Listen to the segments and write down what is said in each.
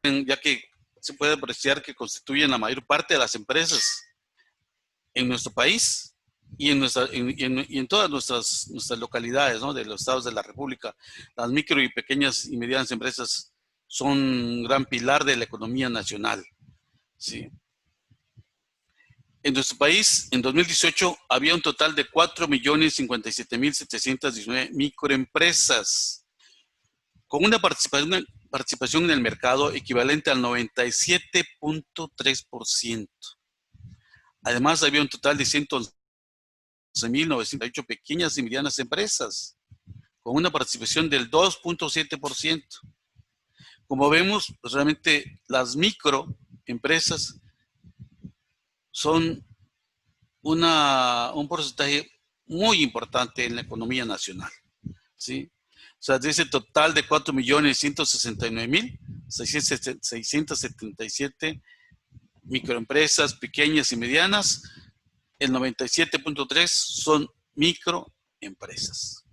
ya que se puede apreciar que constituyen la mayor parte de las empresas en nuestro país y en todas nuestras localidades, ¿no? De los estados de la República. Las micro y pequeñas y medianas empresas son un gran pilar de la economía nacional, ¿sí? En nuestro país, en 2018, había un total de 4.057.719 microempresas, con una participación en el mercado equivalente al 97.3%. Además, había un total de 111.908 pequeñas y medianas empresas, con una participación del 2.7%. Como vemos, pues realmente las microempresas son un porcentaje muy importante en la economía nacional, ¿sí? O sea, de ese total de 4.169.677 microempresas pequeñas y medianas, el 97.3% son microempresas.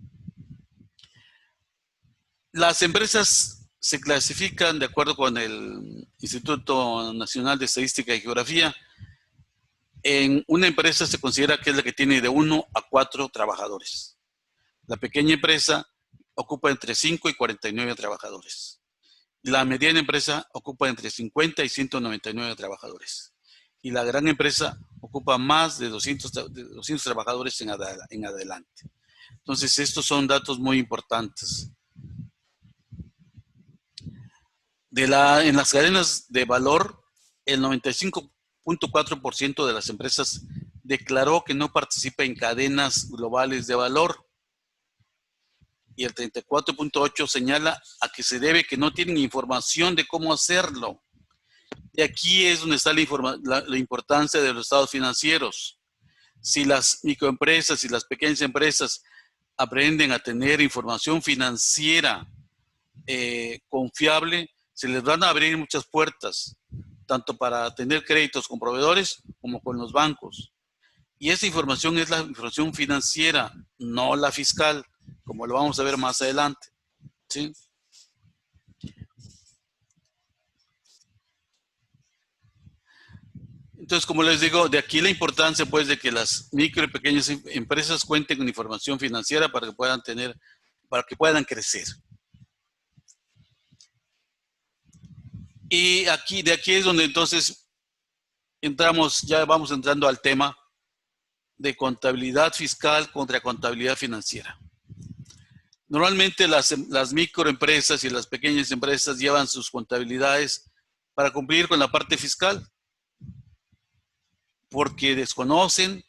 Las empresas se clasifican de acuerdo con el Instituto Nacional de Estadística y Geografía. En una empresa se considera que es la que tiene de 1 a 4 trabajadores. La pequeña empresa ocupa entre 5 y 49 trabajadores. La mediana empresa ocupa entre 50 y 199 trabajadores. Y la gran empresa ocupa más de 200 trabajadores en adelante. Entonces, estos son datos muy importantes. En las cadenas de valor, el 95.4% de las empresas declaró que no participa en cadenas globales de valor. Y el 34.8% señala a que se debe que no tienen información de cómo hacerlo. Y aquí es donde está la importancia de los estados financieros. Si las microempresas y las pequeñas empresas aprenden a tener información financiera confiable, se les van a abrir muchas puertas, tanto para tener créditos con proveedores como con los bancos. Y esa información es la información financiera, no la fiscal, como lo vamos a ver más adelante, ¿sí? Entonces, como les digo, de aquí la importancia, pues, de que las micro y pequeñas empresas cuenten con información financiera para que puedan crecer. Y de aquí es donde entonces ya vamos entrando al tema de contabilidad fiscal contra contabilidad financiera. Normalmente las microempresas y las pequeñas empresas llevan sus contabilidades para cumplir con la parte fiscal, porque desconocen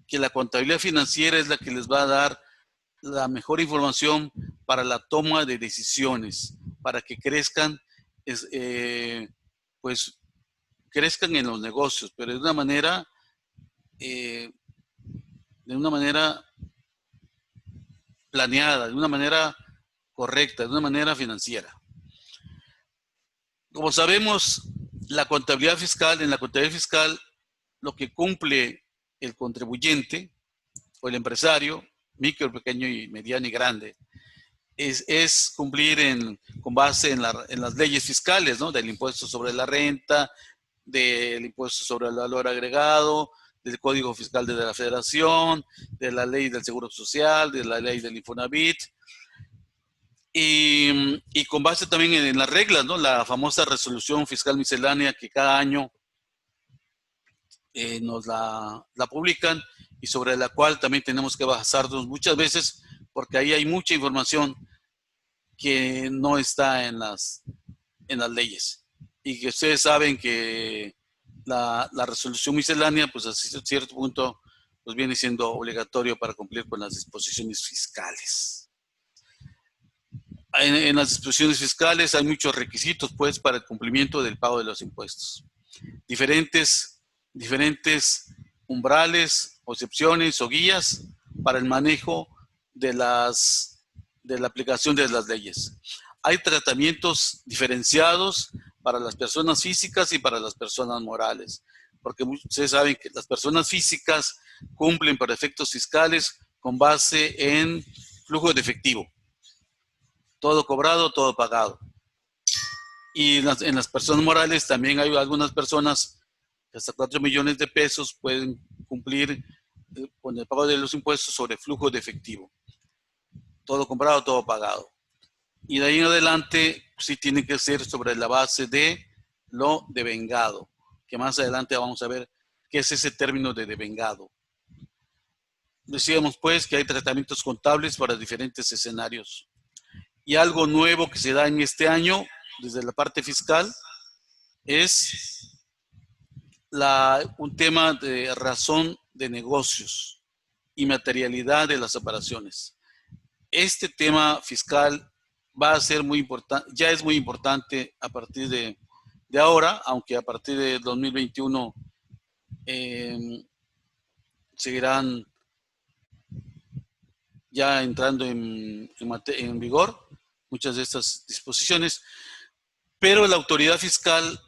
que la contabilidad financiera es la que les va a dar la mejor información para la toma de decisiones, para que crezcan, pues crezcan en los negocios, pero de una manera planeada, de una manera correcta, de una manera financiera. Como sabemos, en la contabilidad fiscal, lo que cumple el contribuyente o el empresario, micro, pequeño y mediano y grande, es cumplir con base en las leyes fiscales, ¿no? Del impuesto sobre la renta, del impuesto sobre el valor agregado, del Código Fiscal de la Federación, de la ley del Seguro Social, de la ley del Infonavit, y con base también en las reglas, ¿no? La famosa resolución fiscal miscelánea que cada año nos la publican y sobre la cual también tenemos que basarnos muchas veces porque ahí hay mucha información que no está en las leyes y que ustedes saben que la resolución miscelánea pues a cierto punto pues viene siendo obligatorio para cumplir con las disposiciones fiscales. En las disposiciones fiscales hay muchos requisitos pues para el cumplimiento del pago de los impuestos. Diferentes umbrales, excepciones o guías para el manejo de la aplicación de las leyes. Hay tratamientos diferenciados para las personas físicas y para las personas morales, porque ustedes saben que las personas físicas cumplen para efectos fiscales con base en flujo de efectivo. Todo cobrado, todo pagado. Y en las personas morales también hay algunas personas que hasta 4 millones de pesos pueden cumplir con el pago de los impuestos sobre flujo de efectivo. Todo comprado, todo pagado. Y de ahí en adelante sí tiene que ser sobre la base de lo devengado, que más adelante vamos a ver qué es ese término de devengado. Decíamos pues que hay tratamientos contables para diferentes escenarios. Y algo nuevo que se da en este año desde la parte fiscal es un tema de razón de negocios y materialidad de las operaciones. Este tema fiscal va a ser muy importante, ya es muy importante a partir de ahora, aunque a partir de 2021 seguirán ya entrando en vigor muchas de estas disposiciones, pero la autoridad fiscal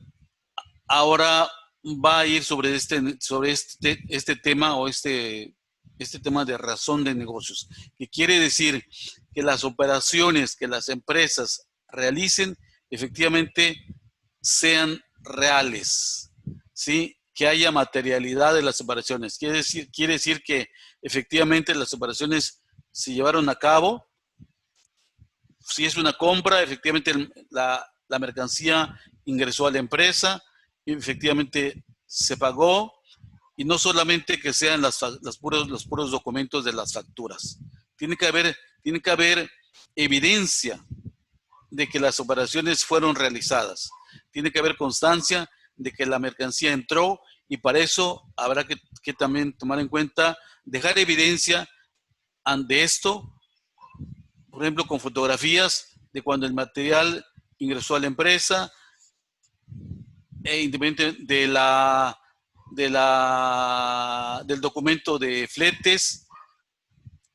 ahora va a ir sobre este tema o este tema de razón de negocios, que quiere decir que las operaciones que las empresas realicen efectivamente sean reales, ¿sí? Que haya materialidad de las operaciones. Quiere decir que efectivamente las operaciones se llevaron a cabo. Si es una compra, efectivamente la mercancía ingresó a la empresa, y efectivamente se pagó, y no solamente que sean los puros documentos de las facturas. Tiene que haber evidencia de que las operaciones fueron realizadas. Tiene que haber constancia de que la mercancía entró, y para eso habrá que también tomar en cuenta, dejar evidencia de esto, por ejemplo, con fotografías de cuando el material ingresó a la empresa, independiente del documento de fletes,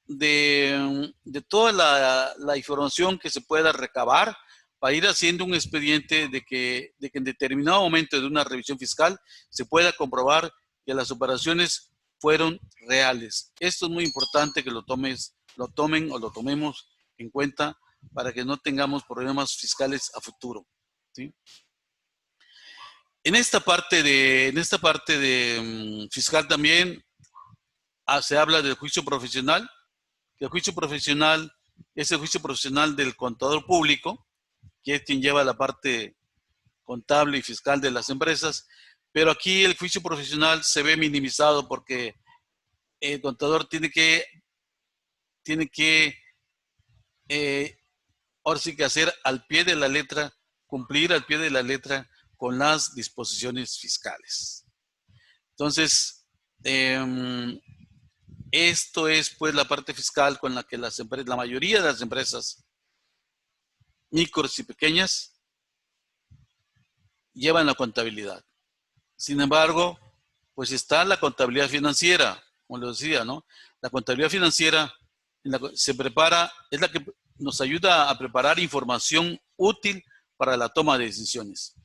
de toda la información que se pueda recabar para ir haciendo un expediente de que en determinado momento de una revisión fiscal se pueda comprobar que las operaciones fueron reales. Esto es muy importante que lo tomen o lo tomemos en cuenta para que no tengamos problemas fiscales a futuro, ¿sí? En esta parte de fiscal también se habla del juicio profesional. El juicio profesional es el juicio profesional del contador público, que es quien lleva la parte contable y fiscal de las empresas, pero aquí el juicio profesional se ve minimizado porque el contador tiene que ahora sí que hacer al pie de la letra, cumplir al pie de la letra con las disposiciones fiscales. Entonces, esto es pues la parte fiscal con la que la mayoría de las empresas micros y pequeñas llevan la contabilidad. Sin embargo, pues está la contabilidad financiera, como les decía, ¿no? La contabilidad financiera se prepara, es la que nos ayuda a preparar información útil para la toma de decisiones.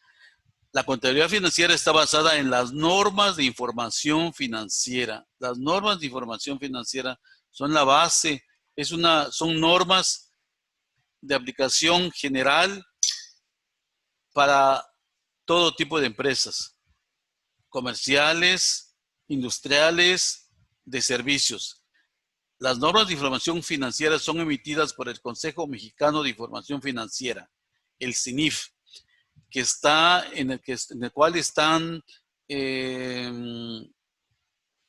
La contabilidad financiera está basada en las normas de información financiera. Las normas de información financiera son la base, son normas de aplicación general para todo tipo de empresas, comerciales, industriales, de servicios. Las normas de información financiera son emitidas por el Consejo Mexicano de Información Financiera, el CINIF, que está en el cual están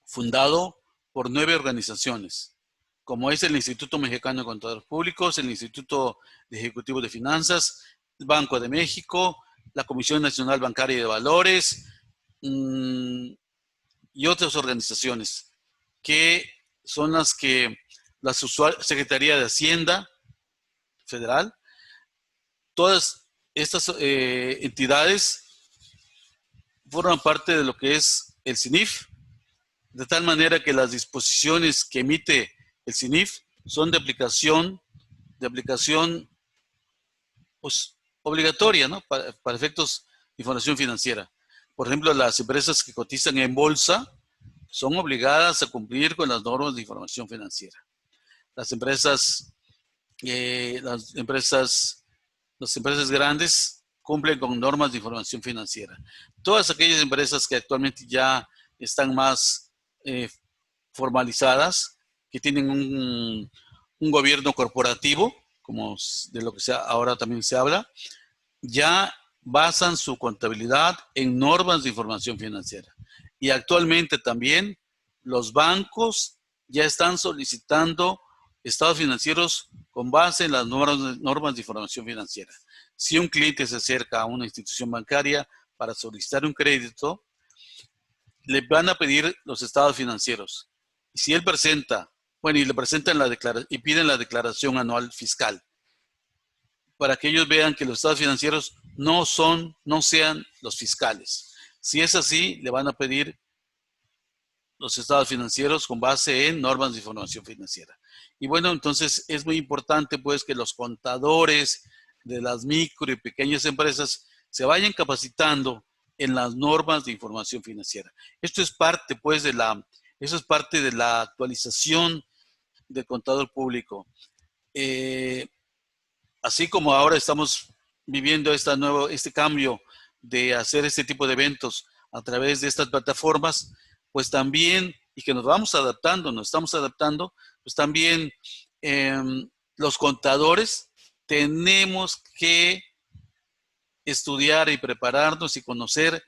fundado por 9 organizaciones, como es el Instituto Mexicano de Contadores Públicos, el Instituto de Ejecutivo de Finanzas, el Banco de México, la Comisión Nacional Bancaria y de Valores, y otras organizaciones que son las que Secretaría de Hacienda Federal, todas estas entidades forman parte de lo que es el CINIF, de tal manera que las disposiciones que emite el CINIF son de aplicación pues, obligatoria, ¿no? Para efectos de información financiera. Por ejemplo, las empresas que cotizan en bolsa son obligadas a cumplir con las normas de información financiera. Las empresas grandes cumplen con normas de información financiera. Todas aquellas empresas que actualmente ya están más formalizadas, que tienen un gobierno corporativo, como de lo que ahora también se habla, ya basan su contabilidad en normas de información financiera. Y actualmente también los bancos ya están solicitando estados financieros con base en las normas de información financiera. Si un cliente se acerca a una institución bancaria para solicitar un crédito, le van a pedir los estados financieros. Y si él presenta, bueno, y le presentan la declaración y piden la declaración anual fiscal, para que ellos vean que los estados financieros no sean los fiscales. Si es así, le van a pedir los estados financieros con base en normas de información financiera. Y bueno, entonces es muy importante pues que los contadores de las micro y pequeñas empresas se vayan capacitando en las normas de información financiera. Esto es parte pues eso es parte de la actualización del contador público. Así como ahora estamos viviendo este cambio de hacer este tipo de eventos a través de estas plataformas, pues también, y que nos estamos adaptando, pues también los contadores tenemos que estudiar y prepararnos y conocer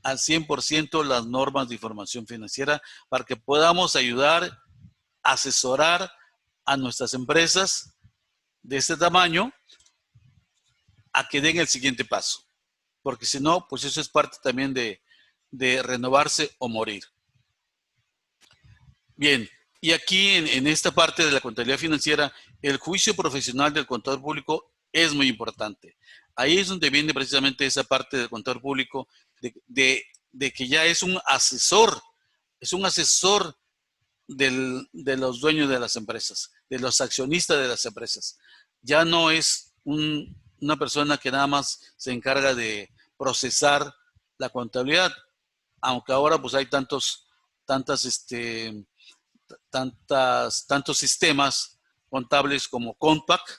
al 100% las normas de información financiera para que podamos ayudar, asesorar a nuestras empresas de este tamaño a que den el siguiente paso. Porque si no, pues eso es parte también de renovarse o morir. Bien, y aquí en esta parte de la contabilidad financiera, el juicio profesional del contador público es muy importante. Ahí es donde viene precisamente esa parte del contador público de que ya es un asesor de los dueños de las empresas, de los accionistas de las empresas. Ya no es una persona que nada más se encarga de procesar la contabilidad, aunque ahora pues hay tantos sistemas contables como Compact,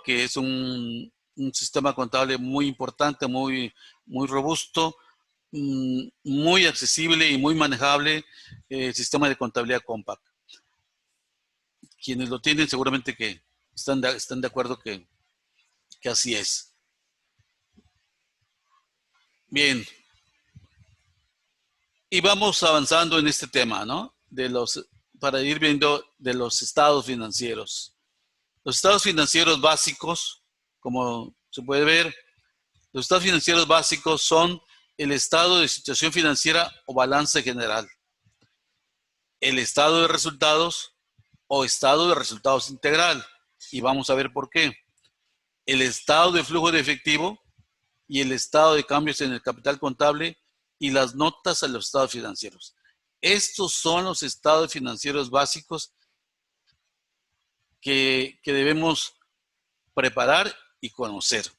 que es un sistema contable muy importante, muy robusto, muy accesible y muy manejable, el sistema de contabilidad Compact. Quienes lo tienen seguramente que están de acuerdo que así es. Bien. Y vamos avanzando en este tema, ¿no? Para ir viendo de los estados financieros. Los estados financieros básicos, como se puede ver, los estados financieros básicos son el estado de situación financiera o balance general, el estado de resultados o estado de resultados integral. Y vamos a ver por qué. El estado de flujo de efectivo y el estado de cambios en el capital contable y las notas a los estados financieros. Estos son los estados financieros básicos que debemos preparar y conocer.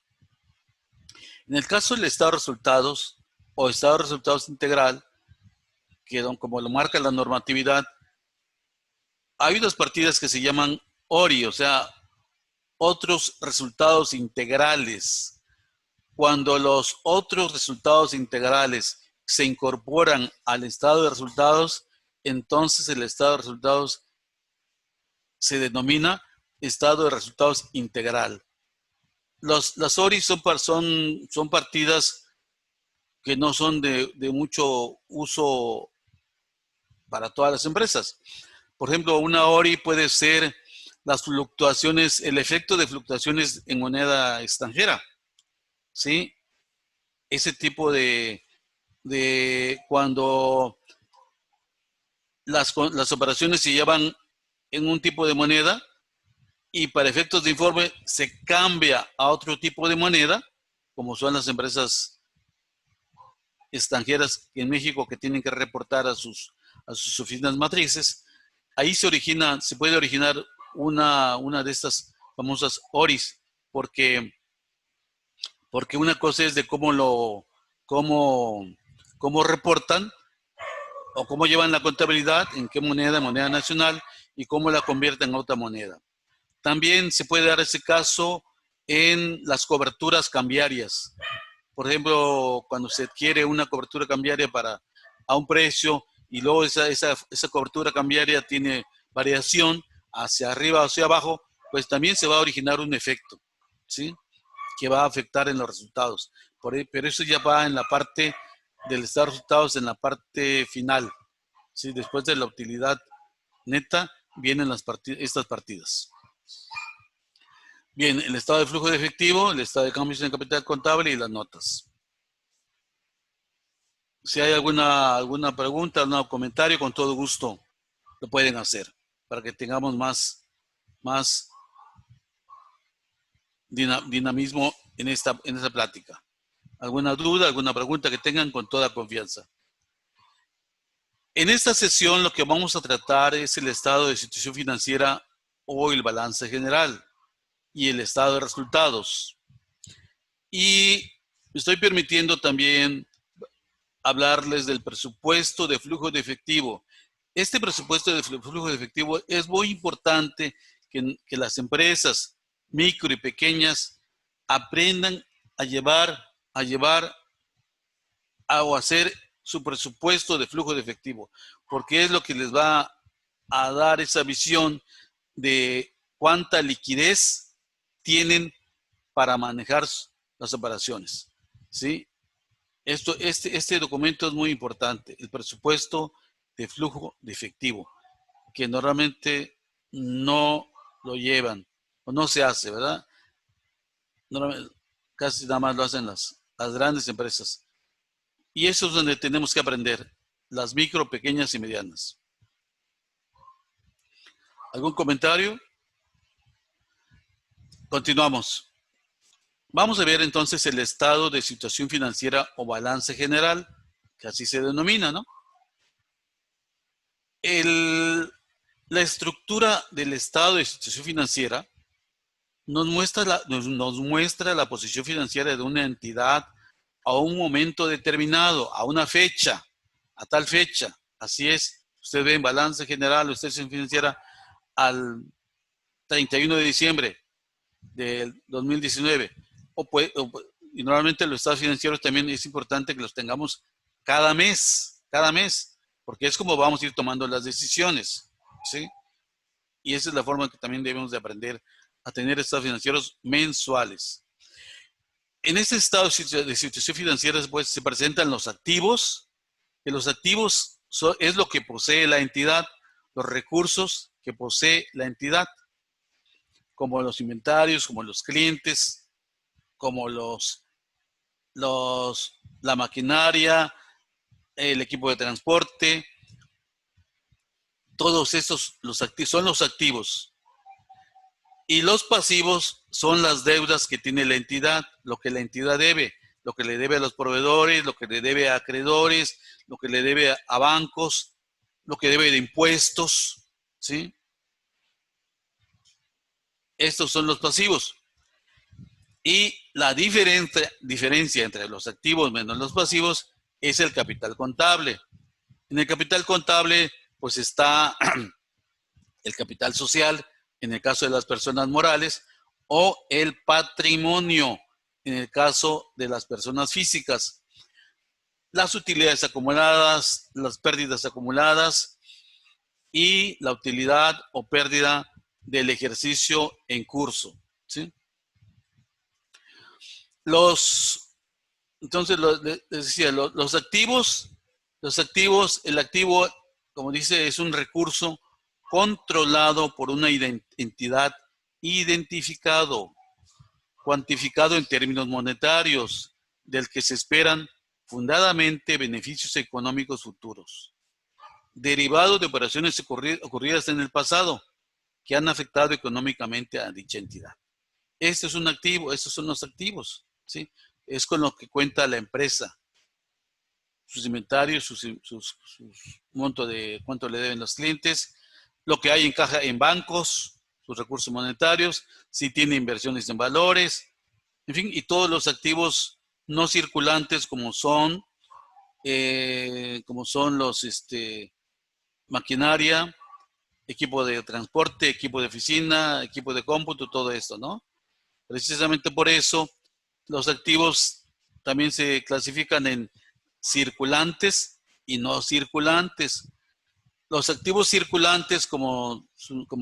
En el caso del estado de resultados o estado de resultados integral, que como lo marca la normatividad, hay unas partidas que se llaman ORI, o sea, otros resultados integrales. Cuando los otros resultados integrales se incorporan al estado de resultados, entonces el estado de resultados se denomina estado de resultados integral. Las ORI son partidas que no son de mucho uso para todas las empresas. Por ejemplo, una ORI puede ser las fluctuaciones, el efecto de fluctuaciones en moneda extranjera, ¿sí? Ese tipo de cuando las operaciones se llevan en un tipo de moneda y para efectos de informe se cambia a otro tipo de moneda, como son las empresas extranjeras en México que tienen que reportar a sus oficinas matrices, ahí se puede originar una de estas famosas ORIs, porque una cosa es de cómo reportan o cómo llevan la contabilidad, en qué moneda nacional, y cómo la convierten en otra moneda. También se puede dar ese caso en las coberturas cambiarias. Por ejemplo, cuando se adquiere una cobertura cambiaria a un precio y luego esa cobertura cambiaria tiene variación hacia arriba o hacia abajo, pues también se va a originar un efecto, ¿sí? Que va a afectar en los resultados. Pero eso ya va en la parte del estado de resultados, en la parte final, ¿sí? Después de la utilidad neta vienen estas partidas. Bien, el estado de flujo de efectivo, el estado de cambios en capital contable y las notas. Si hay alguna pregunta, algún comentario, con todo gusto lo pueden hacer para que tengamos más dinamismo en esta plática. ¿Alguna duda, alguna pregunta que tengan? Con toda confianza. En esta sesión lo que vamos a tratar es el estado de situación financiera o el balance general y el estado de resultados. Y me estoy permitiendo también hablarles del presupuesto de flujo de efectivo. Este presupuesto de flujo de efectivo es muy importante que las empresas micro y pequeñas aprendan a llevar o hacer su presupuesto de flujo de efectivo, porque es lo que les va a dar esa visión de cuánta liquidez tienen para manejar las operaciones, ¿sí? Este documento es muy importante, el presupuesto de flujo de efectivo, que normalmente no lo llevan o no se hace, ¿verdad? Casi nada más lo hacen las grandes empresas. Y eso es donde tenemos que aprender, las micro, pequeñas y medianas. ¿Algún comentario? Continuamos. Vamos a ver entonces el estado de situación financiera o balance general, que así se denomina, ¿no? La estructura del estado de situación financiera nos muestra la posición financiera de una entidad a un momento determinado, a una fecha, a tal fecha. Así es. Usted ve en balance general o situación financiera al 31 de diciembre del 2019. Y normalmente los estados financieros también es importante que los tengamos cada mes, porque es como vamos a ir tomando las decisiones, ¿sí? Y esa es la forma que también debemos de aprender a tener estados financieros mensuales. En este estado de situación financiera pues, se presentan los activos, que los activos es lo que posee la entidad, los recursos que posee la entidad, como los inventarios, como los clientes, como la maquinaria, el equipo de transporte, todos esos son los activos. Y los pasivos son las deudas que tiene la entidad, lo que la entidad debe, lo que le debe a los proveedores, lo que le debe a acreedores, lo que le debe a bancos, lo que debe de impuestos, ¿sí? Estos son los pasivos. Y la diferencia entre los activos menos los pasivos es el capital contable. En el capital contable, pues está el capital social, en el caso de las personas morales, o el patrimonio, en el caso de las personas físicas. Las utilidades acumuladas, las pérdidas acumuladas y la utilidad o pérdida del ejercicio en curso, ¿sí? Entonces, les decía, los activos, el activo, como dice, es un recurso controlado por una entidad identificado, cuantificado en términos monetarios, del que se esperan fundadamente beneficios económicos futuros, derivado de operaciones ocurridas en el pasado que han afectado económicamente a dicha entidad. Este es un activo, estos son los activos, ¿sí? Es con lo que cuenta la empresa, sus inventarios, sus monto de cuánto le deben los clientes, lo que hay en caja en bancos, sus recursos monetarios, si tiene inversiones en valores, en fin, y todos los activos no circulantes como son los maquinaria, equipo de transporte, equipo de oficina, equipo de cómputo, todo esto, ¿no? Precisamente por eso los activos también se clasifican en circulantes y no circulantes. Los activos circulantes, como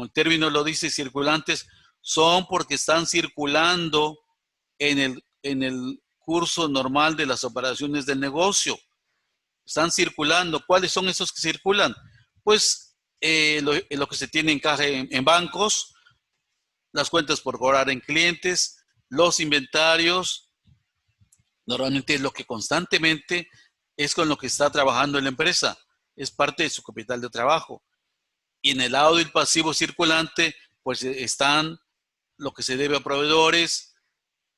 el término lo dice, circulantes, son porque están circulando en el curso normal de las operaciones del negocio. Están circulando. ¿Cuáles son esos que circulan? Pues lo que se tiene en caja en bancos, las cuentas por cobrar en clientes, los inventarios. Normalmente es lo que constantemente es con lo que está trabajando la empresa. Es parte de su capital de trabajo. Y en el lado del pasivo circulante, pues están lo que se debe a proveedores,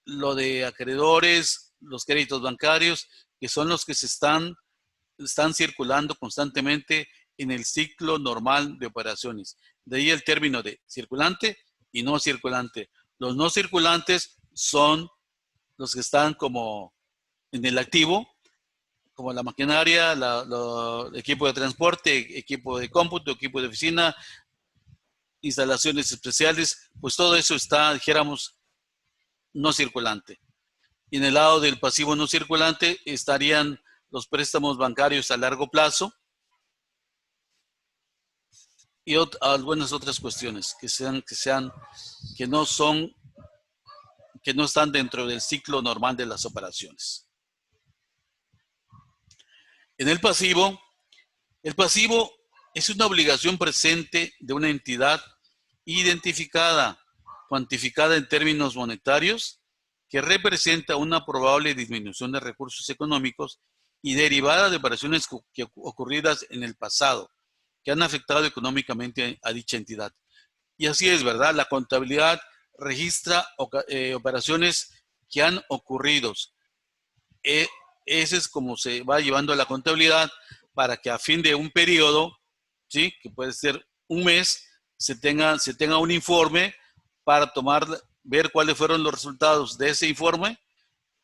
lo de acreedores, los créditos bancarios, que son los que están circulando constantemente en el ciclo normal de operaciones. De ahí el término de circulante y no circulante. Los no circulantes son los que están como en el activo, como la maquinaria, equipo de transporte, equipo de cómputo, equipo de oficina, instalaciones especiales, pues todo eso está, dijéramos, no circulante. Y en el lado del pasivo no circulante estarían los préstamos bancarios a largo plazo y algunas otras cuestiones que no están dentro del ciclo normal de las operaciones. En el pasivo es una obligación presente de una entidad identificada, cuantificada en términos monetarios, que representa una probable disminución de recursos económicos y derivada de operaciones ocurridas en el pasado, que han afectado económicamente a dicha entidad. Y así es, ¿verdad? La contabilidad registra operaciones que han ocurrido. Ese es como se va llevando la contabilidad para que a fin de un periodo, ¿sí?, que puede ser un mes, se tenga un informe para ver cuáles fueron los resultados de ese informe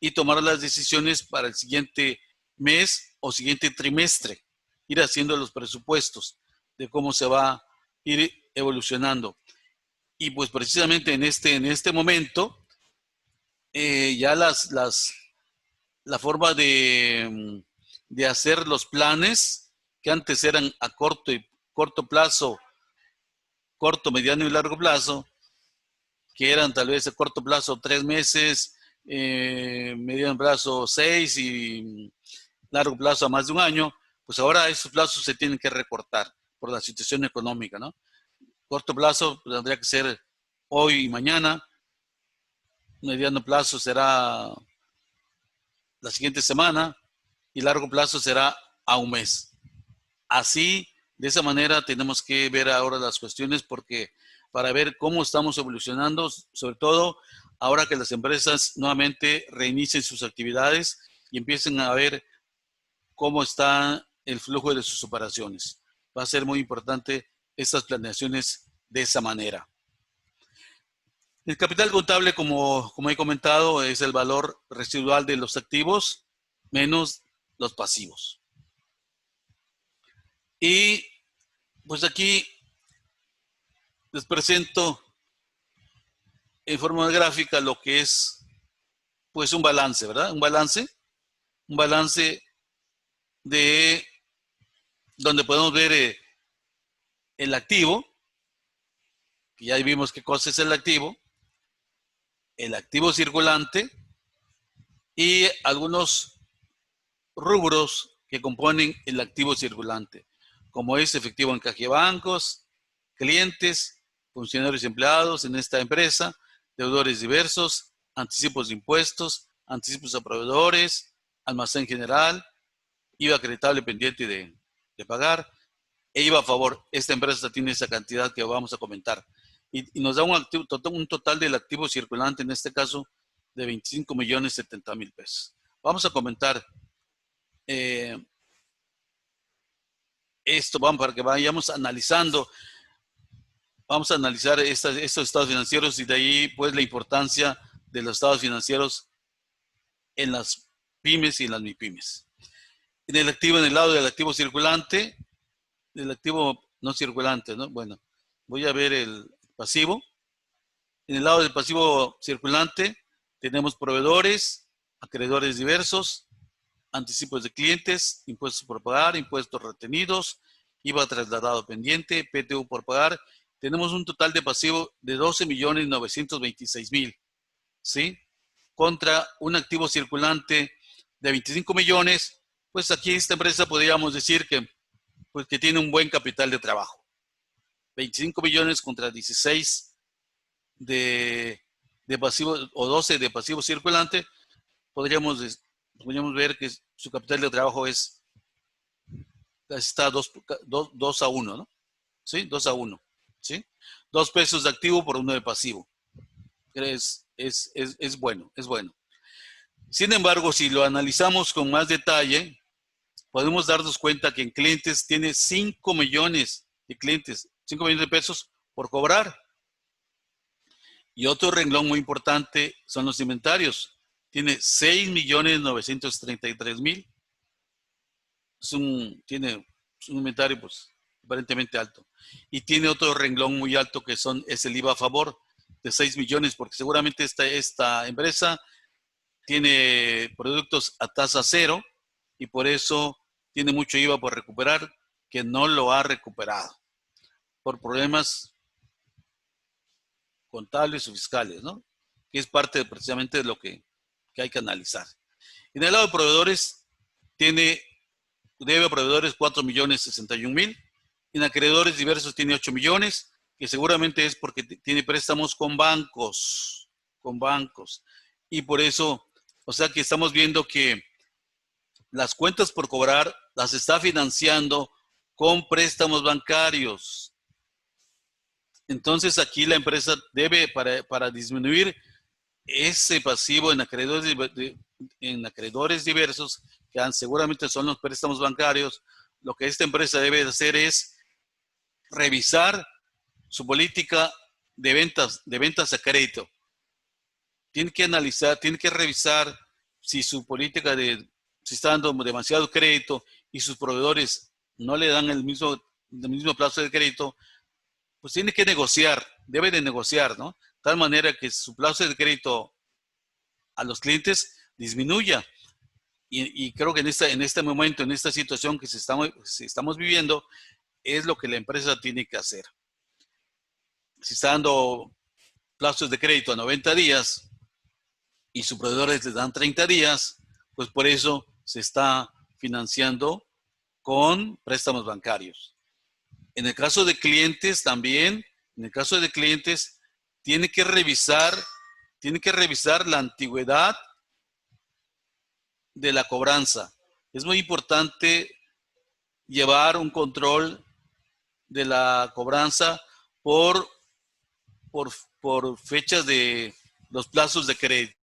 y tomar las decisiones para el siguiente mes o siguiente trimestre, ir haciendo los presupuestos de cómo se va a ir evolucionando. Y pues precisamente en este momento, ya la forma de hacer los planes, que antes eran a corto plazo, corto, mediano y largo plazo, que eran tal vez a corto plazo 3 meses, mediano plazo 6 y largo plazo a más de un año, pues ahora esos plazos se tienen que recortar por la situación económica, ¿no? Corto plazo pues, tendría que ser hoy y mañana, mediano plazo será la siguiente semana y largo plazo será a un mes. Así, de esa manera tenemos que ver ahora las cuestiones porque para ver cómo estamos evolucionando, sobre todo ahora que las empresas nuevamente reinicien sus actividades y empiecen a ver cómo está el flujo de sus operaciones. Va a ser muy importante estas planeaciones de esa manera. El capital contable, como he comentado, es el valor residual de los activos menos los pasivos. Y pues aquí les presento en forma gráfica lo que es pues un balance, ¿verdad? Un balance de donde podemos ver el activo, que ya vimos qué cosa es el activo circulante y algunos rubros que componen el activo circulante, como es efectivo en caja de bancos, clientes, funcionarios y empleados en esta empresa, deudores diversos, anticipos de impuestos, anticipos a proveedores, almacén general, IVA acreditable pendiente de pagar, e IVA a favor. Esta empresa tiene esa cantidad que vamos a comentar. Y nos da un total del activo circulante, en este caso, de 25.070.000 pesos. Vamos a comentar esto, para que vayamos analizando. Vamos a analizar estos estados financieros y de ahí, pues, la importancia de los estados financieros en las pymes y en las MIPYMES. En el lado del activo circulante, del activo no circulante, ¿no? Bueno, voy a ver el pasivo. En el lado del pasivo circulante tenemos proveedores, acreedores diversos, anticipos de clientes, impuestos por pagar, impuestos retenidos, IVA trasladado pendiente, PTU por pagar. Tenemos un total de pasivo de 12.926.000, ¿sí? Contra un activo circulante de 25 millones, pues aquí esta empresa podríamos decir que, pues que tiene un buen capital de trabajo. 25 millones contra 16 de pasivo o 12 de pasivo circulante, podríamos ver que su capital de trabajo está 2 a 1, ¿no? ¿Sí? 2 a 1, ¿sí? 2 pesos de activo por 1 de pasivo. Es bueno, es bueno. Sin embargo, si lo analizamos con más detalle, podemos darnos cuenta que en clientes tiene 5 millones de clientes, 5 millones de pesos por cobrar. Y otro renglón muy importante son los inventarios. Tiene 6.933.000. Tiene un inventario pues aparentemente alto. Y tiene otro renglón muy alto que es el IVA a favor de 6 millones, porque seguramente esta empresa tiene productos a tasa cero y por eso tiene mucho IVA por recuperar que no lo ha recuperado por problemas contables o fiscales, ¿no? Que es parte precisamente de lo que hay que analizar. En el lado de proveedores, debe a proveedores 4.061.000. En acreedores diversos tiene 8 millones, que seguramente es porque tiene préstamos con bancos. Y por eso, o sea que estamos viendo que las cuentas por cobrar las está financiando con préstamos bancarios. Entonces aquí la empresa debe, para disminuir ese pasivo en acreedores diversos, que seguramente son los préstamos bancarios, lo que esta empresa debe hacer es revisar su política de ventas a crédito. Tiene que analizar, tiene que revisar si su política si está dando demasiado crédito y sus proveedores no le dan el mismo plazo de crédito, pues tiene que negociar, debe de negociar, ¿no? De tal manera que su plazo de crédito a los clientes disminuya. Y creo que en este momento, en esta situación que estamos viviendo, es lo que la empresa tiene que hacer. Si está dando plazos de crédito a 90 días y sus proveedores les dan 30 días, pues por eso se está financiando con préstamos bancarios. En el caso de clientes también, tiene que revisar la antigüedad de la cobranza. Es muy importante llevar un control de la cobranza por fechas de los plazos de crédito,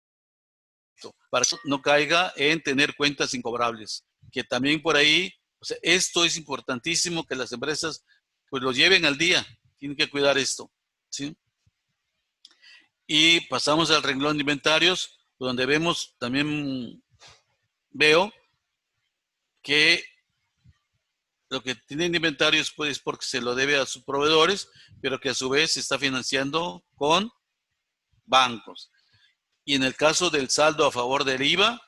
para que no caiga en tener cuentas incobrables. Que también por ahí, o sea, esto es importantísimo que las empresas pues lo lleven al día. Tienen que cuidar esto, ¿sí? Y pasamos al renglón de inventarios, donde veo que lo que tiene en inventarios pues, es porque se lo debe a sus proveedores, pero que a su vez se está financiando con bancos. Y en el caso del saldo a favor del IVA,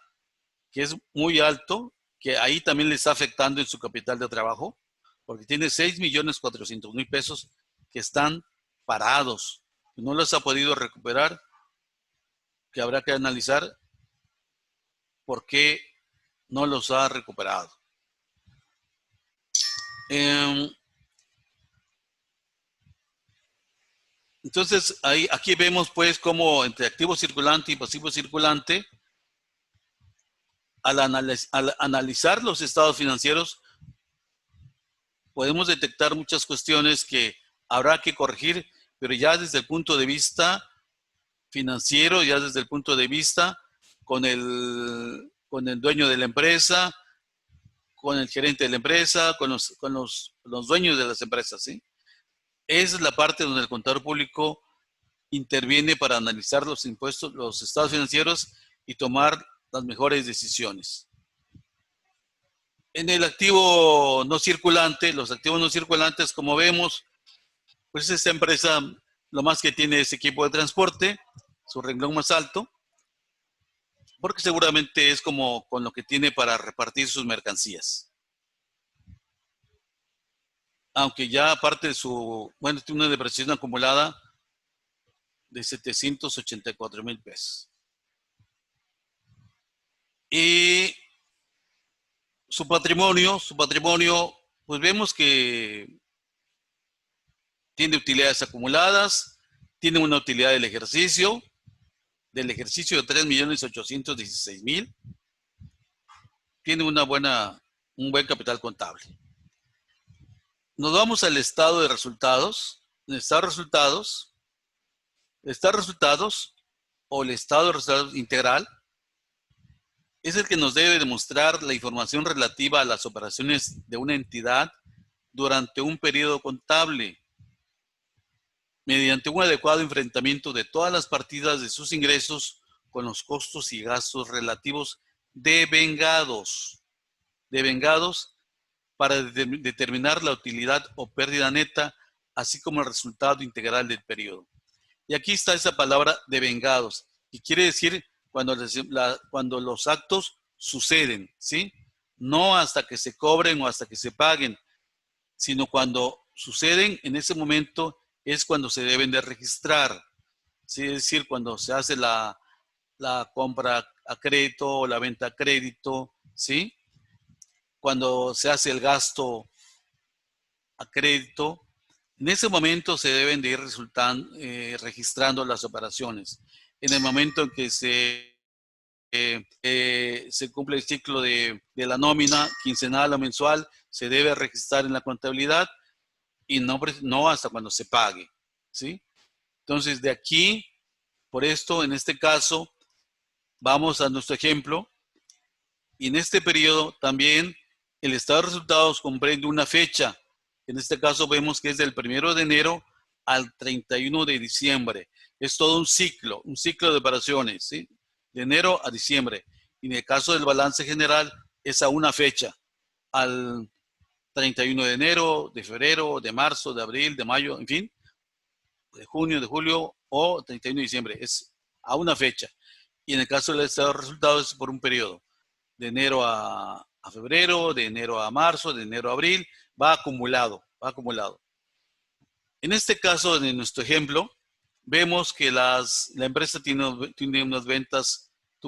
que es muy alto, que ahí también le está afectando en su capital de trabajo, porque tiene 6.400.000 pesos que están parados. No los ha podido recuperar, que habrá que analizar por qué no los ha recuperado. Entonces, aquí vemos pues cómo entre activo circulante y pasivo circulante, al analizar los estados financieros, podemos detectar muchas cuestiones que habrá que corregir, pero ya desde el punto de vista financiero, ya desde el punto de vista con el dueño de la empresa, con el gerente de la empresa, con los dueños de las empresas, ¿sí? Esa es la parte donde el contador público interviene para analizar los impuestos, los estados financieros y tomar las mejores decisiones. En el activo no circulante, los activos no circulantes, como vemos, pues esta empresa lo más que tiene ese equipo de transporte, su renglón más alto, porque seguramente es como con lo que tiene para repartir sus mercancías. Aunque ya aparte de su, bueno, tiene una depreciación acumulada de 784,000 pesos. Y su patrimonio, pues vemos que tiene utilidades acumuladas, tiene una utilidad del ejercicio de 3,816,000, tiene un buen capital contable. Nos vamos al estado de resultados. En el estado de resultados o el estado de resultados integral es el que nos debe demostrar la información relativa a las operaciones de una entidad durante un periodo contable, mediante un adecuado enfrentamiento de todas las partidas de sus ingresos con los costos y gastos relativos devengados para determinar la utilidad o pérdida neta, así como el resultado integral del periodo. Y aquí está esa palabra devengados, que quiere decir cuando los actos suceden, ¿sí? No hasta que se cobren o hasta que se paguen, sino cuando suceden, en ese momento es cuando se deben de registrar, ¿sí? Es decir, cuando se hace la compra a crédito o la venta a crédito, ¿sí? Cuando se hace el gasto a crédito, en ese momento se deben de ir registrando las operaciones. En el momento en que se cumple el ciclo de la nómina quincenal o mensual, se debe registrar en la contabilidad y no hasta cuando se pague, ¿sí? Entonces, de aquí, por esto, en este caso, vamos a nuestro ejemplo. Y en este periodo también el estado de resultados comprende una fecha. En este caso vemos que es del 1 de enero al 31 de diciembre. Es todo un ciclo de operaciones, ¿sí? De enero a diciembre. Y en el caso del balance general es a una fecha, al 31 de enero, de febrero, de marzo, de abril, de mayo, en fin, de junio, de julio o 31 de diciembre. Es a una fecha. Y en el caso del estado de resultados es por un periodo. De enero a febrero, de enero a marzo, de enero a abril, va acumulado. En este caso, en nuestro ejemplo, vemos que la empresa tuvo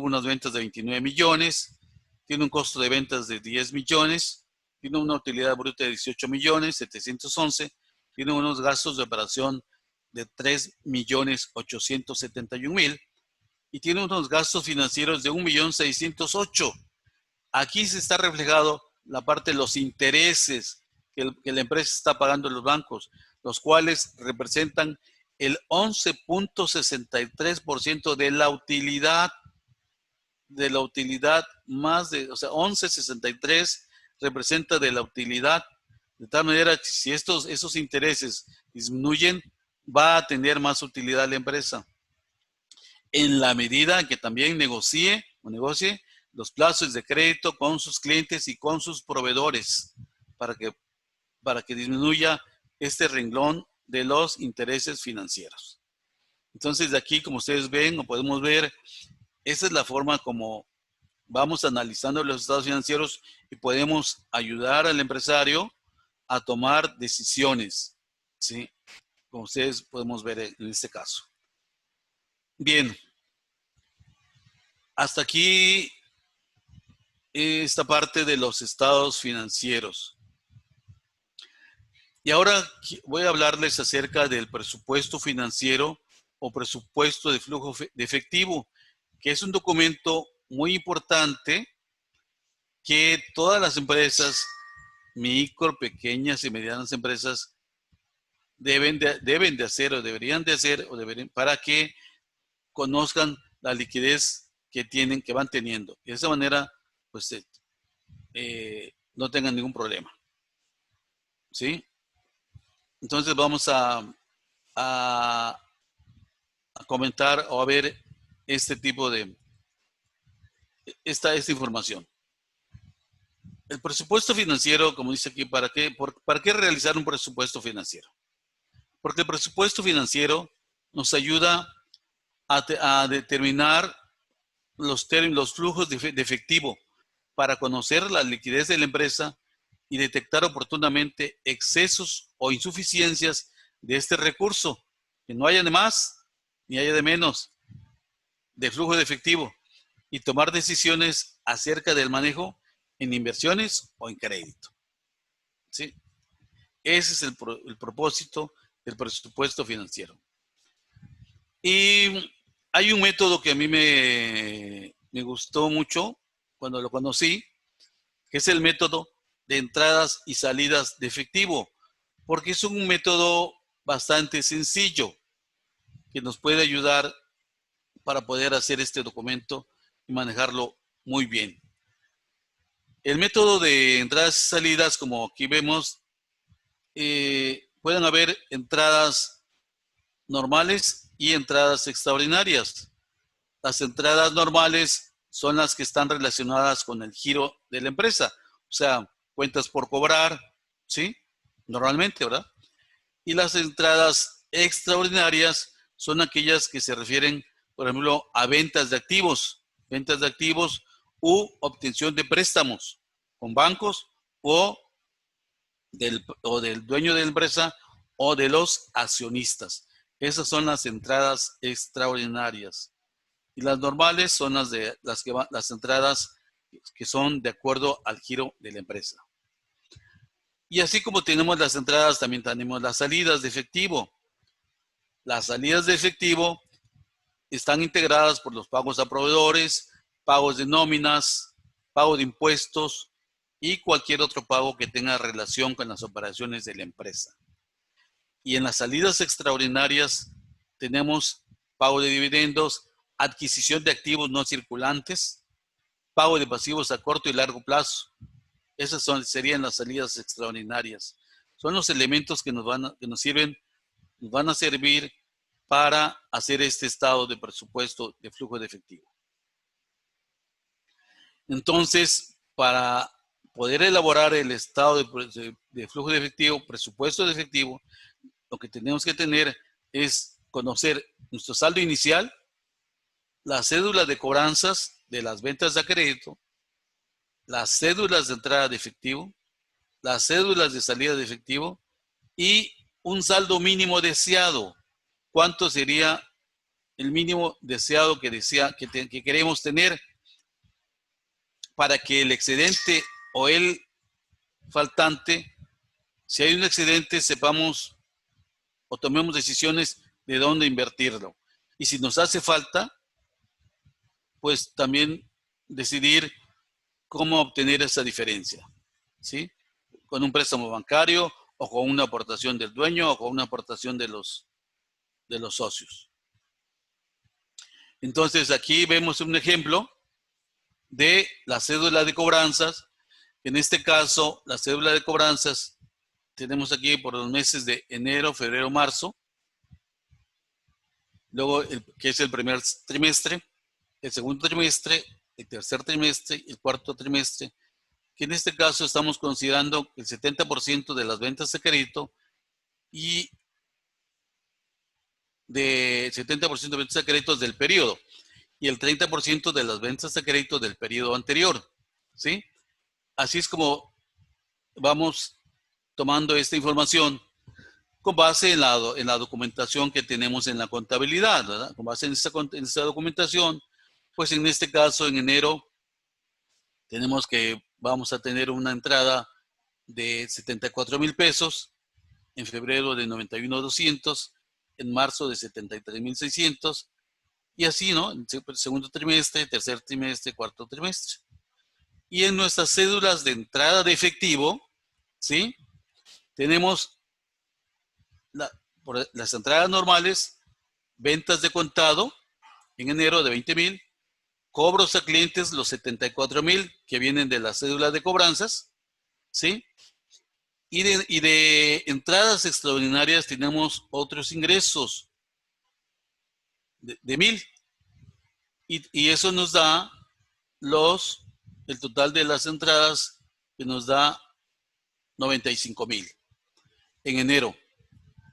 unas ventas de 29 millones, tiene un costo de ventas de 10 millones, tiene una utilidad bruta de 18 millones 711, tiene unos gastos de operación de 3 millones 871 mil y tiene unos gastos financieros de 1,608,000. Aquí se está reflejado la parte de los intereses que la empresa está pagando en los bancos, los cuales representan el 11.63% de la utilidad, o sea, 11.63 representa de la utilidad, de tal manera que si esos intereses disminuyen, va a tener más utilidad la empresa. En la medida en que también negocie los plazos de crédito con sus clientes y con sus proveedores para que disminuya este renglón de los intereses financieros. Entonces, de aquí, como ustedes ven o podemos ver, esa es la forma como vamos analizando los estados financieros y podemos ayudar al empresario a tomar decisiones, ¿sí? Como ustedes podemos ver en este caso. Bien, hasta aquí esta parte de los estados financieros. Y ahora voy a hablarles acerca del presupuesto financiero o presupuesto de flujo de efectivo, que es un documento muy importante que todas las empresas, micro, pequeñas y medianas empresas, deben de hacer o deberían de hacer para que conozcan la liquidez que van teniendo. Y de esa manera, pues, no tengan ningún problema. ¿Sí? Entonces vamos a comentar o a ver este tipo de esta información. El presupuesto financiero, como dice aquí, ¿para qué realizar un presupuesto financiero? Porque el presupuesto financiero nos ayuda a determinar los flujos de efectivo para conocer la liquidez de la empresa y detectar oportunamente excesos o insuficiencias de este recurso, que no haya de más ni haya de menos de flujo de efectivo, y tomar decisiones acerca del manejo en inversiones o en crédito. ¿Sí? Ese es el propósito del presupuesto financiero. Y hay un método que a mí me gustó mucho cuando lo conocí, que es el método de entradas y salidas de efectivo, porque es un método bastante sencillo que nos puede ayudar para poder hacer este documento y manejarlo muy bien. El método de entradas y salidas, como aquí vemos, pueden haber entradas normales y entradas extraordinarias. Las entradas normales son las que están relacionadas con el giro de la empresa, o sea, cuentas por cobrar, ¿sí? Normalmente, ¿verdad? Y las entradas extraordinarias son aquellas que se refieren, por ejemplo, a ventas de activos u obtención de préstamos con bancos o del dueño de la empresa o de los accionistas. Esas son las entradas extraordinarias. Y las normales son las entradas que son de acuerdo al giro de la empresa. Y así como tenemos las entradas, también tenemos las salidas de efectivo. Las salidas de efectivo están integradas por los pagos a proveedores, pagos de nóminas, pago de impuestos y cualquier otro pago que tenga relación con las operaciones de la empresa. Y en las salidas extraordinarias tenemos pago de dividendos, adquisición de activos no circulantes, pago de pasivos a corto y largo plazo. Esas serían las salidas extraordinarias. Son los elementos que nos van a servir para hacer este estado de presupuesto de flujo de efectivo. Entonces, para poder elaborar el estado de flujo de efectivo, presupuesto de efectivo, lo que tenemos que tener es conocer nuestro saldo inicial, las cédulas de cobranzas de las ventas de crédito, las cédulas de entrada de efectivo, las cédulas de salida de efectivo y un saldo mínimo deseado. ¿Cuánto sería el mínimo deseado que queremos tener para que el excedente o el faltante, si hay un excedente, sepamos o tomemos decisiones de dónde invertirlo? Y si nos hace falta, pues también decidir cómo obtener esa diferencia, ¿sí? Con un préstamo bancario o con una aportación del dueño o con una aportación de los socios. Entonces aquí vemos un ejemplo de la cédula de cobranzas. En este caso, la cédula de cobranzas tenemos aquí por los meses de enero, febrero, marzo. Luego, que es el primer trimestre, el segundo trimestre, el tercer trimestre y el cuarto trimestre, que en este caso estamos considerando el 70% de las ventas de crédito y de 70% de ventas de créditos del periodo y el 30% de las ventas de crédito del periodo anterior, ¿sí? Así es como vamos tomando esta información con base en la documentación que tenemos en la contabilidad, ¿verdad? Con base en esa documentación, pues en este caso, en enero, tenemos que vamos a tener una entrada de 74,000 pesos, en febrero de 91,200, en marzo de 73,600, y así, ¿no? En el segundo trimestre, tercer trimestre, cuarto trimestre. Y en nuestras cédulas de entrada de efectivo, ¿sí? Tenemos por las entradas normales, ventas de contado en enero de 20,000, cobros a clientes los 74,000 que vienen de la cédula de cobranzas, ¿sí? Y de entradas extraordinarias tenemos otros ingresos de 1,000 y eso nos da el total de las entradas que nos da 95,000 en enero.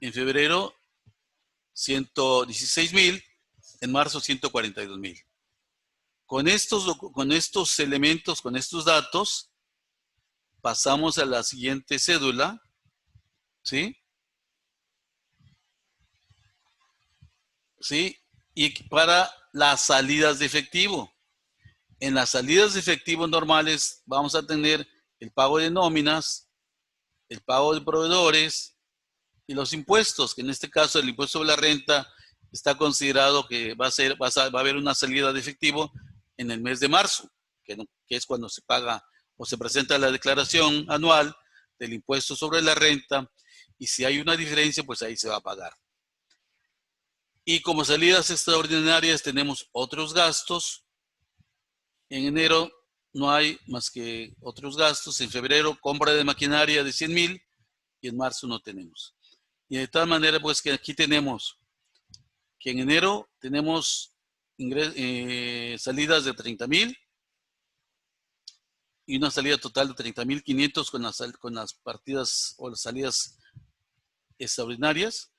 En febrero 116,000, en marzo 142,000. Con estos elementos, con estos datos, pasamos a la siguiente cédula, ¿sí? ¿Sí? Y para las salidas de efectivo. En las salidas de efectivo normales vamos a tener el pago de nóminas, el pago de proveedores y los impuestos, que en este caso el impuesto sobre la renta está considerado que va a haber una salida de efectivo en el mes de marzo, que es cuando se paga o se presenta la declaración anual del impuesto sobre la renta, y si hay una diferencia, pues ahí se va a pagar. Y como salidas extraordinarias tenemos otros gastos. En enero no hay más que otros gastos. En febrero, compra de maquinaria de 100,000 y en marzo no tenemos. Y de tal manera, pues que aquí tenemos que en enero tenemos salidas de 30,000 y una salida total de 30,500 con las partidas o las salidas extraordinarias.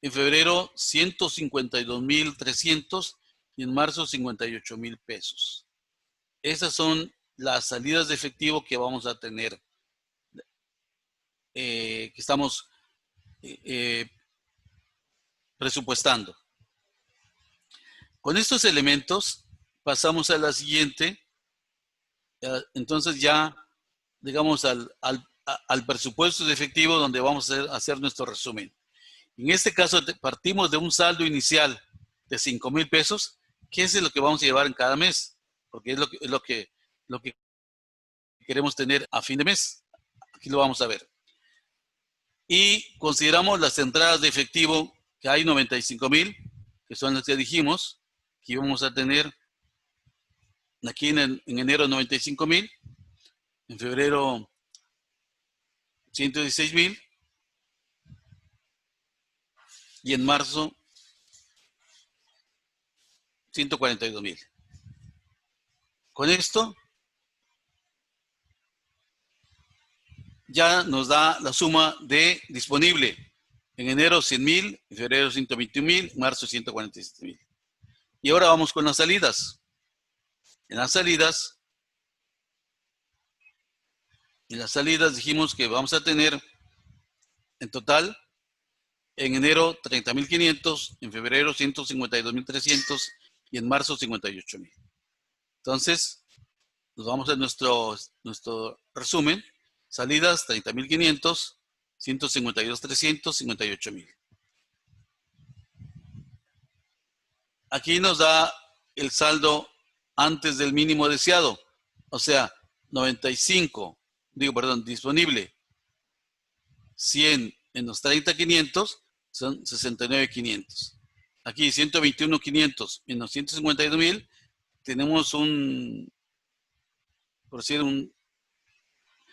En febrero, 152,300 y en marzo, 58,000 pesos. Esas son las salidas de efectivo que vamos a tener, que estamos presupuestando. Con estos elementos pasamos a la siguiente. Entonces ya, digamos, al presupuesto de efectivo donde vamos a hacer nuestro resumen. En este caso partimos de un saldo inicial de 5,000 pesos, que es lo que vamos a llevar en cada mes, porque es lo que queremos tener a fin de mes. Aquí lo vamos a ver. Y consideramos las entradas de efectivo, que hay 95,000, que son las que dijimos, que íbamos a tener aquí en enero 95,000, en febrero 116,000 y en marzo 142,000. Con esto ya nos da la suma de disponible. En enero 100,000, en febrero 121,000, en marzo 147,000. Y ahora vamos con las salidas. En las salidas dijimos que vamos a tener en total en enero 30,500, en febrero 152,300 y en marzo 58,000. Entonces, nos vamos a nuestro resumen. Salidas 30,500, 152,300, 58,000. Aquí nos da el saldo antes del mínimo deseado, o sea, 95, disponible 100 menos 30,500 son 69,500. Aquí 121,500 menos 152,000, tenemos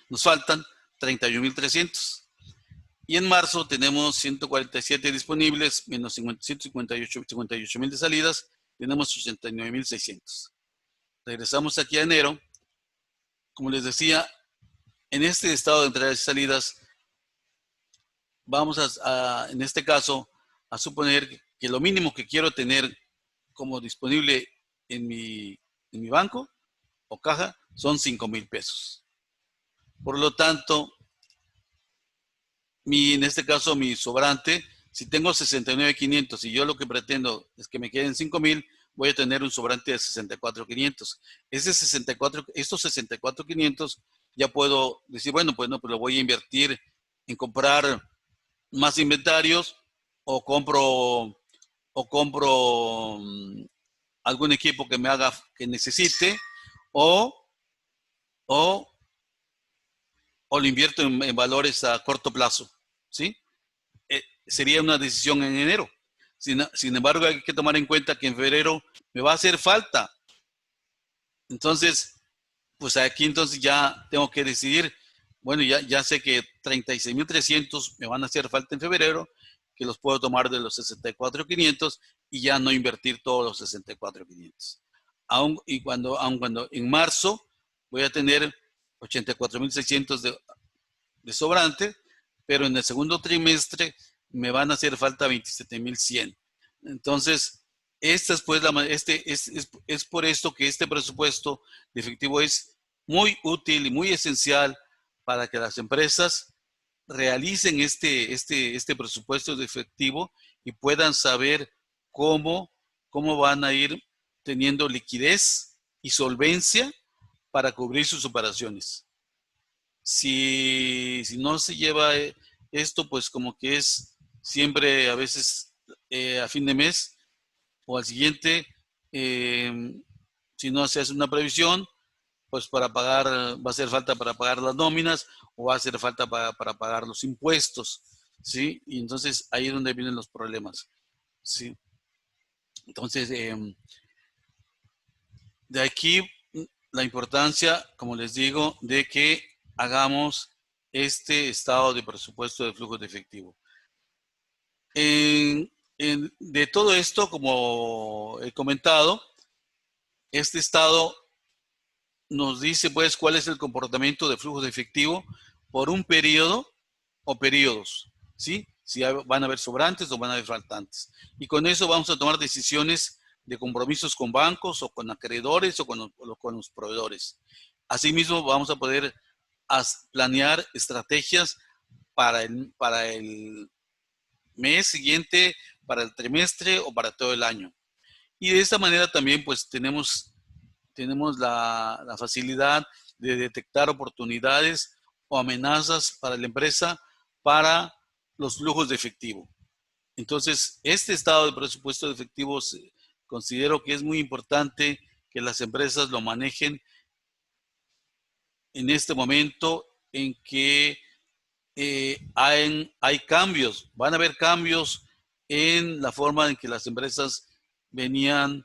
nos faltan 31,300. Y en marzo tenemos 147 disponibles, menos 58,000 de salidas, tenemos 89,600. Regresamos aquí a enero. Como les decía, en este estado de entradas y salidas, vamos en este caso, a suponer que lo mínimo que quiero tener como disponible en mi banco o caja son 5,000 pesos. Por lo tanto, en este caso, mi sobrante, si tengo 69,500 y yo lo que pretendo es que me queden 5,000, voy a tener un sobrante de 64,500. Estos 64,500 ya puedo decir, bueno, pues no, pues lo voy a invertir en comprar más inventarios o compro algún equipo que necesite o lo invierto en valores a corto plazo, ¿sí? Sería una decisión en enero. Sin embargo, hay que tomar en cuenta que en febrero me va a hacer falta. Entonces, pues aquí entonces ya tengo que decidir, bueno, ya sé que 36,300 me van a hacer falta en febrero, que los puedo tomar de los 64,500 y ya no invertir todos los 64,500. Aun cuando en marzo voy a tener 84,600 de sobrante, pero en el segundo trimestre me van a hacer falta 27,100. Entonces, esta es, pues, es por esto que este presupuesto de efectivo es muy útil y muy esencial para que las empresas realicen este presupuesto de efectivo y puedan saber cómo, cómo van a ir teniendo liquidez y solvencia para cubrir sus operaciones. Si no se lleva esto, pues como que es siempre a veces a fin de mes o al siguiente, eh, si no se hace una previsión, pues para pagar, va a hacer falta para pagar las nóminas o va a hacer falta para pagar los impuestos, ¿sí? Y entonces ahí es donde vienen los problemas, ¿sí? Entonces, de aquí la importancia, como les digo, de que hagamos este estado de presupuesto de flujo de efectivo. De todo esto, como he comentado, este estado nos dice pues cuál es el comportamiento de flujo de efectivo por un periodo o periodos, ¿sí? Si van a haber sobrantes o van a haber faltantes. Y con eso vamos a tomar decisiones de compromisos con bancos o con acreedores o con los proveedores. Asimismo, vamos a poder planear estrategias para el mes siguiente, para el trimestre o para todo el año. Y de esta manera también pues tenemos la facilidad de detectar oportunidades o amenazas para la empresa para los flujos de efectivo. Entonces, este estado de presupuesto de efectivos considero que es muy importante que las empresas lo manejen en este momento en que hay cambios, van a haber cambios en la forma en que las empresas venían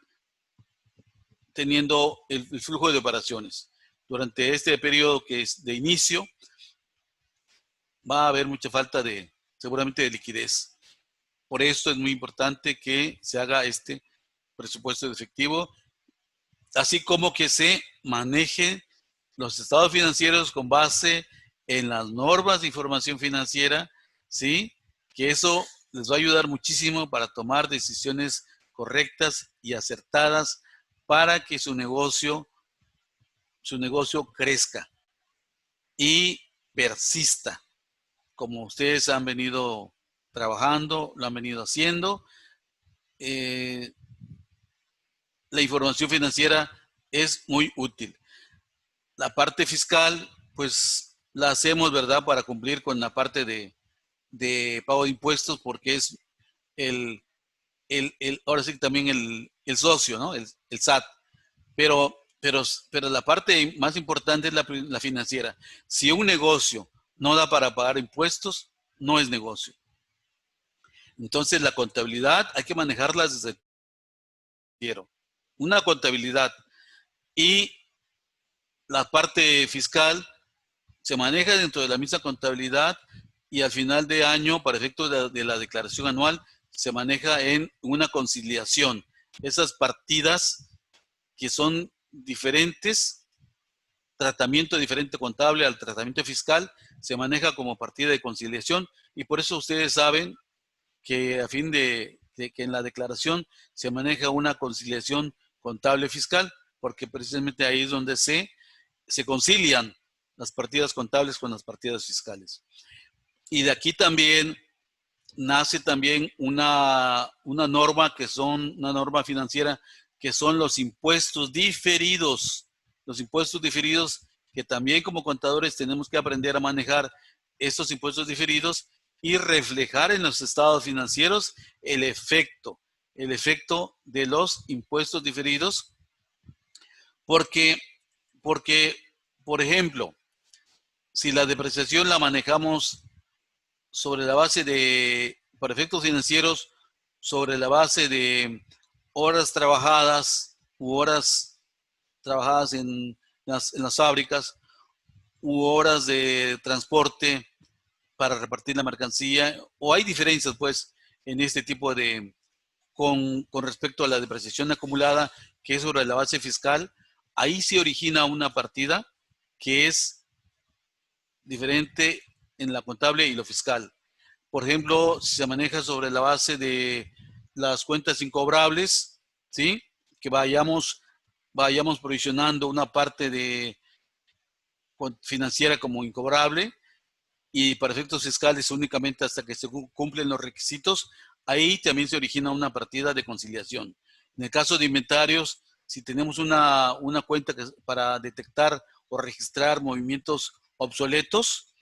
teniendo el flujo de operaciones. Durante este periodo que es de inicio, va a haber mucha falta seguramente de liquidez. Por esto es muy importante que se haga este presupuesto de efectivo, así como que se manejen los estados financieros con base en las normas de información financiera, ¿sí? Que eso les va a ayudar muchísimo para tomar decisiones correctas y acertadas para que su negocio crezca y persista, como ustedes han venido trabajando, lo han venido haciendo. Eh, la información financiera es muy útil. La parte fiscal, pues la hacemos, ¿verdad?, para cumplir con la parte de pago de impuestos, porque es el, ahora sí también el socio, ¿no? El SAT. Pero la parte más importante es la financiera. Si un negocio no da para pagar impuestos, no es negocio. Entonces, la contabilidad hay que manejarla desde el quiero. Una contabilidad y la parte fiscal se maneja dentro de la misma contabilidad y al final de año, para efectos de la declaración anual, se maneja en una conciliación. Esas partidas que son diferentes, tratamiento diferente contable al tratamiento fiscal, se maneja como partida de conciliación y por eso ustedes saben que a fin de que en la declaración se maneja una conciliación contable fiscal, porque precisamente ahí es donde se concilian las partidas contables con las partidas fiscales. Y de aquí también nace también una norma una norma financiera que son los impuestos diferidos. Los impuestos diferidos que también como contadores tenemos que aprender a manejar estos impuestos diferidos y reflejar en los estados financieros el efecto de los impuestos diferidos, porque, porque, por ejemplo, si la depreciación la manejamos sobre la base para efectos financieros, sobre la base de horas trabajadas u horas trabajadas en las fábricas u horas de transporte para repartir la mercancía, o hay diferencias pues en este tipo con respecto a la depreciación acumulada, que es sobre la base fiscal, ahí se origina una partida que es diferente en la contable y lo fiscal. Por ejemplo, si se maneja sobre la base de las cuentas incobrables, ¿sí? Que vayamos provisionando una parte de financiera como incobrable, y para efectos fiscales únicamente hasta que se cumplen los requisitos. Ahí también se origina una partida de conciliación. En el caso de inventarios, si tenemos una cuenta para detectar o registrar movimientos obsoletos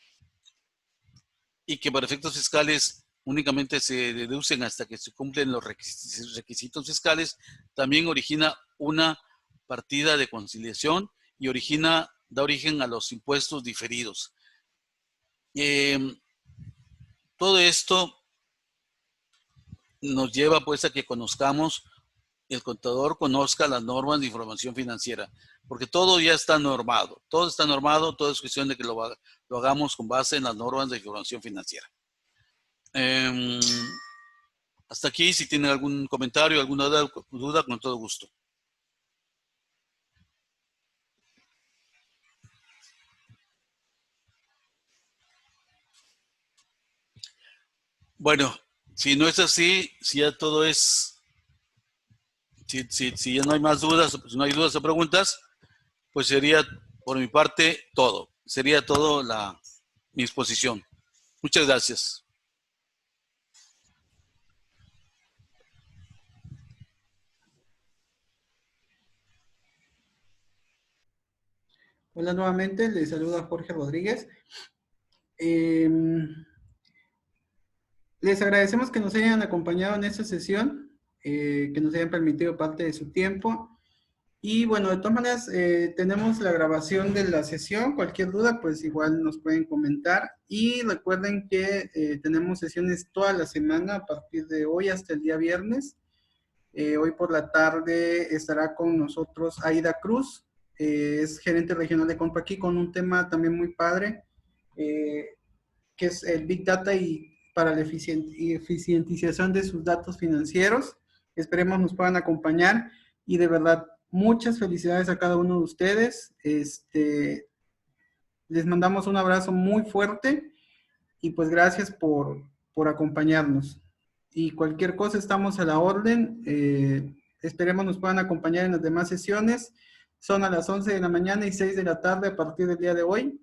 y que para efectos fiscales únicamente se deducen hasta que se cumplen los requisitos fiscales, también origina una partida de conciliación y da origen a los impuestos diferidos. Todo esto nos lleva pues a que el contador conozca las normas de información financiera, porque todo ya está normado, todo es cuestión de que lo hagamos con base en las normas de información financiera. Hasta aquí, si tienen algún comentario, alguna duda, con todo gusto. Bueno, si no es así, si ya todo es, si ya no hay más dudas, si no hay dudas o preguntas, pues sería por mi parte todo. Sería todo mi exposición. Muchas gracias. Hola nuevamente, les saluda Jorge Rodríguez. Les agradecemos que nos hayan acompañado en esta sesión, que nos hayan permitido parte de su tiempo. Y bueno, de todas maneras, tenemos la grabación de la sesión. Cualquier duda, pues igual nos pueden comentar. Y recuerden que tenemos sesiones toda la semana a partir de hoy hasta el día viernes. Hoy por la tarde estará con nosotros Aida Cruz, es gerente regional de compra aquí, con un tema también muy padre, que es el Big Data y para la eficientización de sus datos financieros. Esperemos nos puedan acompañar y de verdad, muchas felicidades a cada uno de ustedes. Les mandamos un abrazo muy fuerte y pues gracias por acompañarnos. Y cualquier cosa estamos a la orden. Esperemos nos puedan acompañar en las demás sesiones. Son a las 11 de la mañana y 6 de la tarde a partir del día de hoy.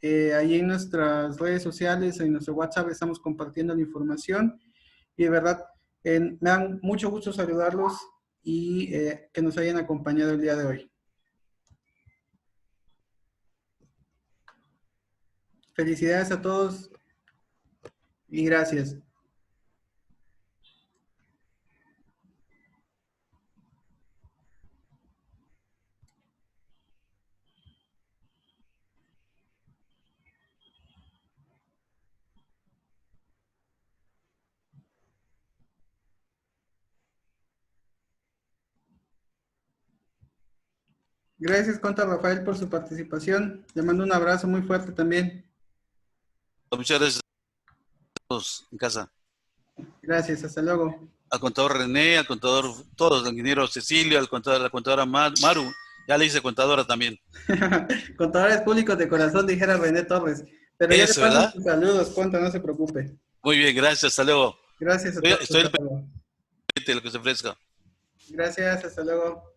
Ahí en nuestras redes sociales, en nuestro WhatsApp estamos compartiendo la información. Y de verdad, me dan mucho gusto saludarlos y que nos hayan acompañado el día de hoy. Felicidades a todos y gracias. Gracias, Conta Rafael, por su participación. Le mando un abrazo muy fuerte también. Muchas gracias a todos en casa. Gracias, hasta luego. Al contador René, al contador, todos, al ingeniero Cecilio, la contadora Maru, ya le hice contadora también. Contadores públicos de corazón, dijera René Torres. Pero ya le paso sus saludos, Conta, no se preocupe. Muy bien, gracias, hasta luego. Gracias a todos. Estoy pendiente de lo que se ofrezca. Gracias, hasta luego.